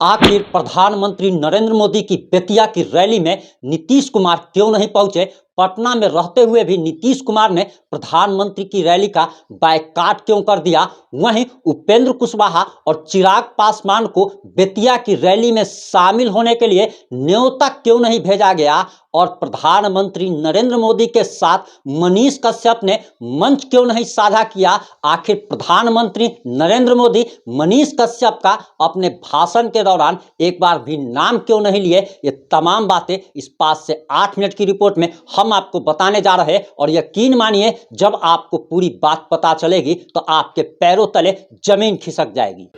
आखिर प्रधानमंत्री नरेंद्र मोदी की बेतिया की रैली में नीतीश कुमार क्यों नहीं पहुंचे? पटना में रहते हुए भी नीतीश कुमार ने प्रधानमंत्री की रैली का बायकॉट क्यों कर दिया? वहीं उपेंद्र कुशवाहा और चिराग पासवान को बेतिया की रैली में शामिल होने के लिए न्योता क्यों नहीं भेजा गया? और प्रधानमंत्री नरेंद्र मोदी के साथ मनीष कश्यप ने मंच क्यों नहीं साझा किया? आखिर प्रधानमंत्री नरेंद्र मोदी मनीष कश्यप का अपने भाषण के दौरान एक बार भी नाम क्यों नहीं लिए? ये तमाम बातें इस 5 से 8 मिनट की रिपोर्ट में हम आपको बताने जा रहे हैं और यकीन मानिए जब आपको पूरी बात पता चलेगी तो आपके पैरों तले जमीन खिसक जाएगी।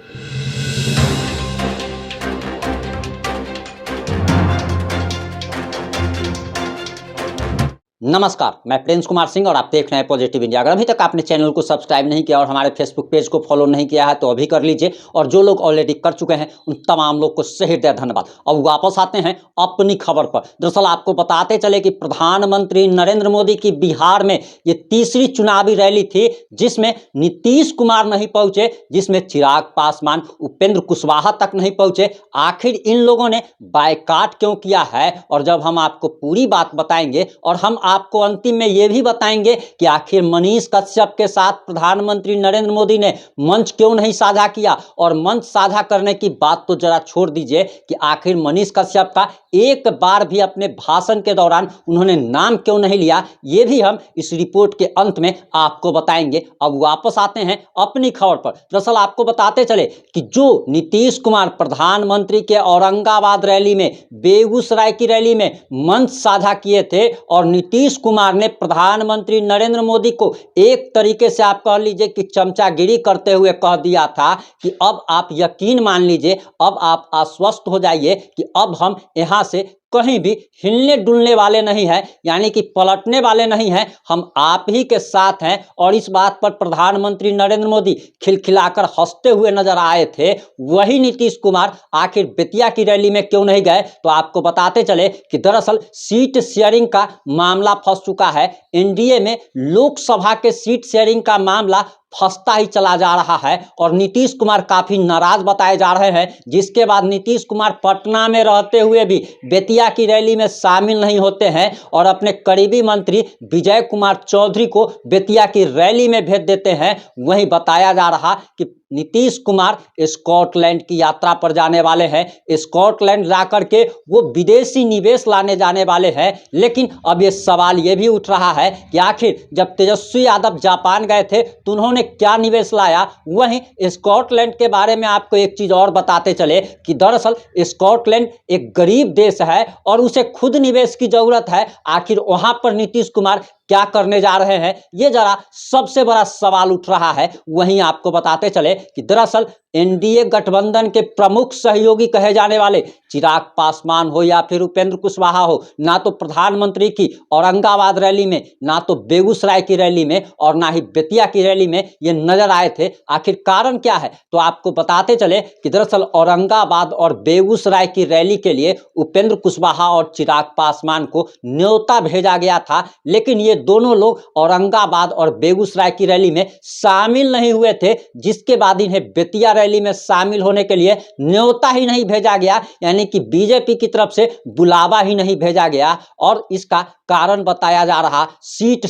नमस्कार, मैं प्रिंस कुमार सिंह और आप देख रहे हैं पॉजिटिव इंडिया। अगर अभी तक आपने चैनल को सब्सक्राइब नहीं किया और हमारे फेसबुक पेज को फॉलो नहीं किया है तो अभी कर लीजिए, और जो लोग ऑलरेडी कर चुके हैं उन तमाम लोग को सही धन्यवाद। अब वापस आते हैं अपनी खबर पर। दरअसल आपको बताते चले कि प्रधानमंत्री नरेंद्र मोदी की बिहार में ये तीसरी चुनावी रैली थी जिसमें नीतीश कुमार नहीं पहुंचे, जिसमें चिराग पासवान, उपेंद्र कुशवाहा तक नहीं पहुंचे। आखिर इन लोगों ने बायकॉट क्यों किया है? और जब हम आपको पूरी बात बताएंगे और हम आपको अंतिम में यह भी बताएंगे कि आखिर मनीष कश्यप के साथ प्रधानमंत्री नरेंद्र मोदी ने मंच क्यों नहीं साझा किया। और मंच साझा करने की बात तो जरा छोड़ दीजिए कि आखिर मनीष कश्यप का एक बार भी अपने भाषण के दौरान उन्होंने नाम क्यों नहीं लिया, यह भी हम इस रिपोर्ट के अंत में आपको बताएंगे। अब वापस आते हैं अपनी खबर पर। दरअसल आपको बताते चले कि जो नीतीश कुमार प्रधानमंत्री के औरंगाबाद रैली में, बेगूसराय की रैली में मंच साझा किए थे और नीतीश कुमार ने प्रधानमंत्री नरेंद्र मोदी को एक तरीके से आप कह लीजिए कि चमचागिरी करते हुए कह दिया था कि अब आप यकीन मान लीजिए, अब आप आश्वस्त हो जाइए कि अब हम यहां से कहीं भी हिलने डुलने वाले नहीं हैं, यानी कि पलटने वाले नहीं हैं, हम आप ही के साथ हैं। और इस बात पर प्रधानमंत्री नरेंद्र मोदी खिलखिलाकर हंसते हुए नजर आए थे। वही नीतीश कुमार आखिर बेतिया की रैली में क्यों नहीं गए? तो आपको बताते चले कि दरअसल सीट शेयरिंग का मामला फंस चुका है। एनडीए में लोकसभा के सीट शेयरिंग का मामला फंसता ही चला जा रहा है और नीतीश कुमार काफी नाराज बताए जा रहे हैं, जिसके बाद नीतीश कुमार पटना में रहते हुए भी बेतिया की रैली में शामिल नहीं होते हैं और अपने करीबी मंत्री विजय कुमार चौधरी को बेतिया की रैली में भेज देते हैं। वहीं बताया जा रहा कि नीतीश कुमार स्कॉटलैंड की यात्रा पर जाने वाले हैं। स्कॉटलैंड जाकर के वो विदेशी निवेश लाने जाने वाले हैं। लेकिन अब ये सवाल ये भी उठ रहा है कि आखिर जब तेजस्वी यादव जापान गए थे तो उन्होंने क्या निवेश लाया? वहीं स्कॉटलैंड के बारे में आपको एक चीज और बताते चले कि दरअसल स्कॉटलैंड एक गरीब देश है और उसे खुद निवेश की जरूरत है। आखिर वहां पर नीतीश कुमार क्या करने जा रहे हैं, ये जरा सबसे बड़ा सवाल उठ रहा है। वहीं आपको बताते चले कि दरअसल एनडीए गठबंधन के प्रमुख सहयोगी कहे जाने वाले चिराग पासवान हो या फिर उपेंद्र कुशवाहा हो, ना तो प्रधानमंत्री की औरंगाबाद रैली में, ना तो बेगूसराय की रैली में और ना ही बेतिया की रैली में ये नजर आए थे। आखिर कारण क्या है? तो आपको बताते चले कि दरअसल औरंगाबाद और बेगूसराय की रैली के लिए उपेंद्र कुशवाहा और चिराग पासवान को न्योता भेजा गया था, लेकिन ये दोनों लोग औरंगाबाद और बेगूसराय की रैली में शामिल नहीं हुए थे, जिसके बाद इन्हें बेतिया रैली में शामिल होने के लिए न्योता ही नहीं भेजा गया, यानी कि बीजेपी की तरफ से बुलावा ही नहीं भेजा गया। और इसका कारण बताया जा रहा सीट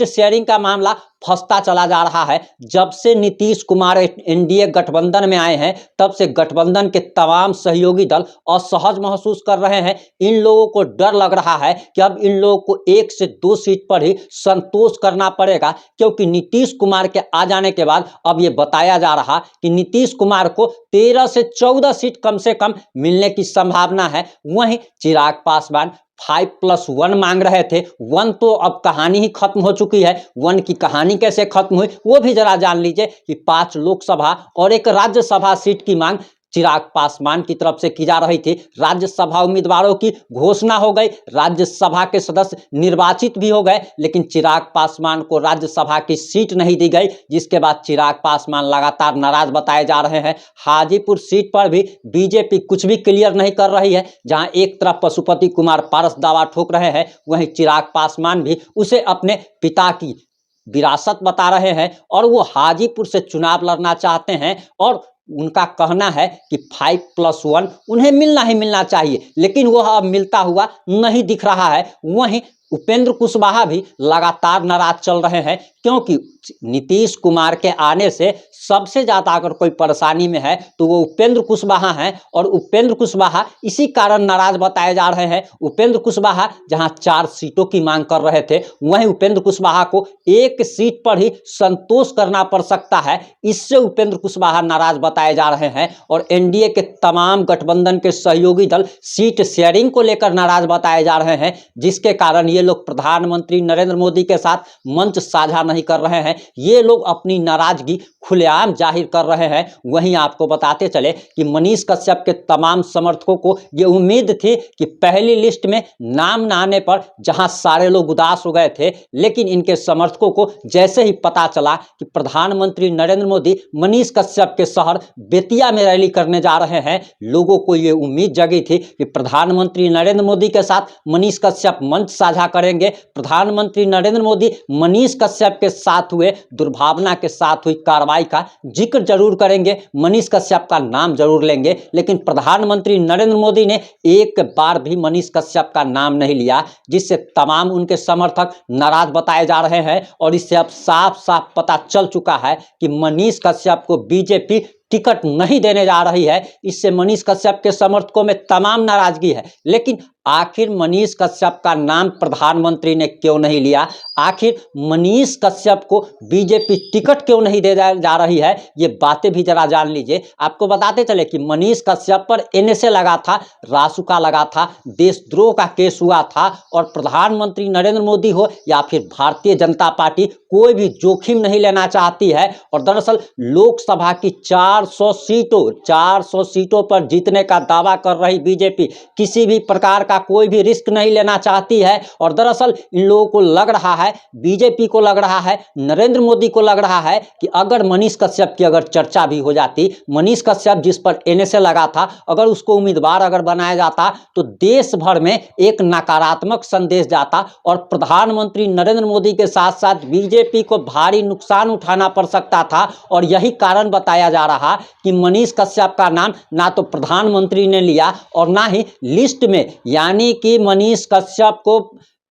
शेयरिंग का मामला फंसता चला जा रहा है। जब से नीतीश कुमार एनडीए गठबंधन में आए हैं तब से गठबंधन के तमाम सहयोगी दल असहज महसूस कर रहे हैं। इन लोगों को डर लग रहा है कि अब इन लोगों को 1 से 2 सीट पर ही संतोष करना पड़ेगा, क्योंकि नीतीश कुमार के आ जाने के बाद अब ये बताया जा रहा कि नीतीश कुमार को 13 से 14 सीट कम से कम मिलने की संभावना है। वहीं चिराग पासवान 5+1 मांग रहे थे। 1 तो अब कहानी ही खत्म हो चुकी है। 1 की कहानी कैसे खत्म हुई वो भी जरा जान लीजिए कि 5 लोकसभा और 1 राज्यसभा सीट की मांग चिराग पासवान की तरफ से की जा रही थी। राज्यसभा उम्मीदवारों की घोषणा हो गई, राज्यसभा के सदस्य निर्वाचित भी हो गए, लेकिन चिराग पासवान को राज्यसभा की सीट नहीं दी गई, जिसके बाद चिराग पासवान लगातार नाराज बताए जा रहे हैं। हाजीपुर सीट पर भी बीजेपी कुछ भी क्लियर नहीं कर रही है। जहां एक तरफ पशुपति कुमार पारस दावा ठोक रहे हैं, वहीं चिराग पासवान भी उसे अपने पिता की विरासत बता रहे हैं और वो हाजीपुर से चुनाव लड़ना चाहते हैं। और उनका कहना है कि 5+1 उन्हें मिलना ही मिलना चाहिए, लेकिन वह अब मिलता हुआ नहीं दिख रहा है। वहीं उपेंद्र कुशवाहा भी लगातार नाराज चल रहे हैं, क्योंकि नीतीश कुमार के आने से सबसे ज़्यादा अगर कोई परेशानी में है तो वो उपेंद्र कुशवाहा हैं, और उपेंद्र कुशवाहा इसी कारण नाराज बताए जा रहे हैं। उपेंद्र कुशवाहा जहां 4 सीटों की मांग कर रहे थे, वहीं उपेंद्र कुशवाहा को 1 सीट पर ही संतोष करना पड़ सकता है। इससे उपेंद्र कुशवाहा नाराज बताए जा रहे हैं, और एनडीए के तमाम गठबंधन के सहयोगी दल सीट शेयरिंग को लेकर नाराज बताए जा रहे हैं, जिसके कारण ये लोग प्रधानमंत्री नरेंद्र मोदी के साथ मंच साझा नहीं कर रहे हैं। ये लोग अपनी नाराजगी खुलेआम जाहिर कर रहे हैं। वहीं आपको बताते चले कि मनीष कश्यप के तमाम समर्थकों को ये उम्मीद थी कि पहली लिस्ट में नाम न आने पर जहां सारे लोग उदास हो गए थे, लेकिन इनके समर्थकों को जैसे ही पता चला कि प्रधानमंत्री नरेंद्र मोदी मनीष कश्यप के शहर बेतिया में रैली करने जा रहे हैं, लोगों को ये उम्मीद जगी थी कि प्रधानमंत्री नरेंद्र मोदी के साथ मनीष कश्यप मंच साझा करेंगे। प्रधानमंत्री नरेंद्र मोदी मनीष कश्यप के साथ हुए दुर्भावना के साथ हुई कार्रवाई का जिक्र जरूर करेंगे, मनीष कश्यप का नाम जरूर लेंगे, लेकिन प्रधानमंत्री नरेंद्र मोदी ने एक बार भी मनीष कश्यप का नाम नहीं लिया, जिससे तमाम उनके समर्थक नाराज बताए जा रहे हैं। और इससे अब साफ साफ पता चल चुका है कि मनीष कश्यप को बीजेपी टिकट नहीं देने जा रही है। इससे मनीष कश्यप के समर्थकों में तमाम नाराजगी है, लेकिन आखिर मनीष कश्यप का नाम प्रधानमंत्री ने क्यों नहीं लिया? आखिर मनीष कश्यप को बीजेपी टिकट क्यों नहीं दे जा रही है? ये बातें भी जरा जान लीजिए। आपको बताते चले कि मनीष कश्यप पर एनएसए लगा था, रासुका लगा था, देशद्रोह का केस हुआ था, और प्रधानमंत्री नरेंद्र मोदी हो या फिर भारतीय जनता पार्टी कोई भी जोखिम नहीं लेना चाहती है। और दरअसल लोकसभा की 400 सीटों पर जीतने का दावा कर रही बीजेपी किसी भी प्रकार का कोई भी रिस्क नहीं लेना चाहती है। और दरअसल इन लोगों को लग रहा है, बीजेपी को लग रहा है, नरेंद्र मोदी को लग रहा है कि अगर मनीष कश्यप की अगर चर्चा भी हो जाती, मनीष कश्यप जिस पर एनएसए लगा था, अगर उसको उम्मीदवार अगर बनाया जाता तो देश भर में एक नकारात्मक संदेश जाता, और प्रधानमंत्री नरेंद्र मोदी के साथ साथ बीजेपी को भारी नुकसान उठाना पड़ सकता था। और यही कारण बताया जा रहा कि मनीष कश्यप का नाम ना तो प्रधानमंत्री ने लिया और ना ही लिस्ट में, यानी कि मनीष कश्यप को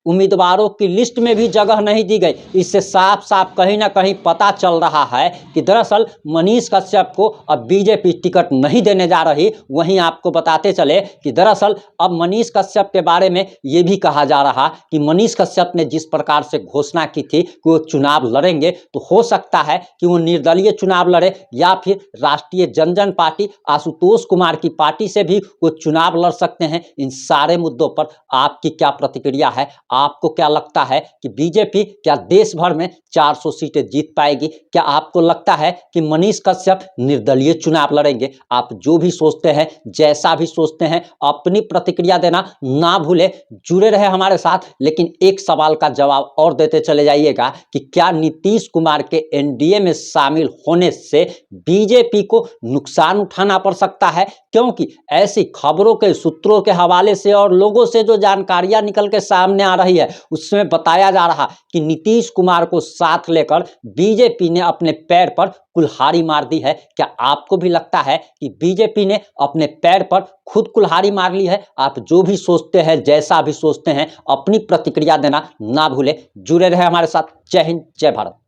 उम्मीदवारों की लिस्ट में भी जगह नहीं दी गई। इससे साफ साफ कहीं ना कहीं पता चल रहा है कि दरअसल मनीष कश्यप को अब बीजेपी टिकट नहीं देने जा रही। वहीं आपको बताते चले कि दरअसल अब मनीष कश्यप के बारे में ये भी कहा जा रहा कि मनीष कश्यप ने जिस प्रकार से घोषणा की थी कि वो चुनाव लड़ेंगे, तो हो सकता है कि वो निर्दलीय चुनाव लड़े या फिर राष्ट्रीय जनजन पार्टी आशुतोष कुमार की पार्टी से भी वो चुनाव लड़ सकते हैं। इन सारे मुद्दों पर आपकी क्या प्रतिक्रिया है? आपको क्या लगता है कि बीजेपी क्या देश भर में 400 सीटें जीत पाएगी? क्या आपको लगता है कि मनीष कश्यप निर्दलीय चुनाव लड़ेंगे? आप जो भी सोचते हैं, जैसा भी सोचते हैं, अपनी प्रतिक्रिया देना ना भूले। जुड़े रहे हमारे साथ। लेकिन एक सवाल का जवाब और देते चले जाइएगा कि क्या नीतीश कुमार के एनडीए में शामिल होने से बीजेपी को नुकसान उठाना पड़ सकता है? क्योंकि ऐसी खबरों के सूत्रों के हवाले से और लोगों से जो जानकारियां निकल के सामने आ रही है, उसमें बताया जा रहा कि नीतीश कुमार को साथ लेकर बीजेपी ने अपने पैर पर कुल्हाड़ी मार दी है। क्या आपको भी लगता है कि बीजेपी ने अपने पैर पर खुद कुल्हाड़ी मार ली है? आप जो भी सोचते हैं, जैसा भी सोचते हैं, अपनी प्रतिक्रिया देना ना भूले। जुड़े रहे हमारे साथ। जय हिंद, जय भारत।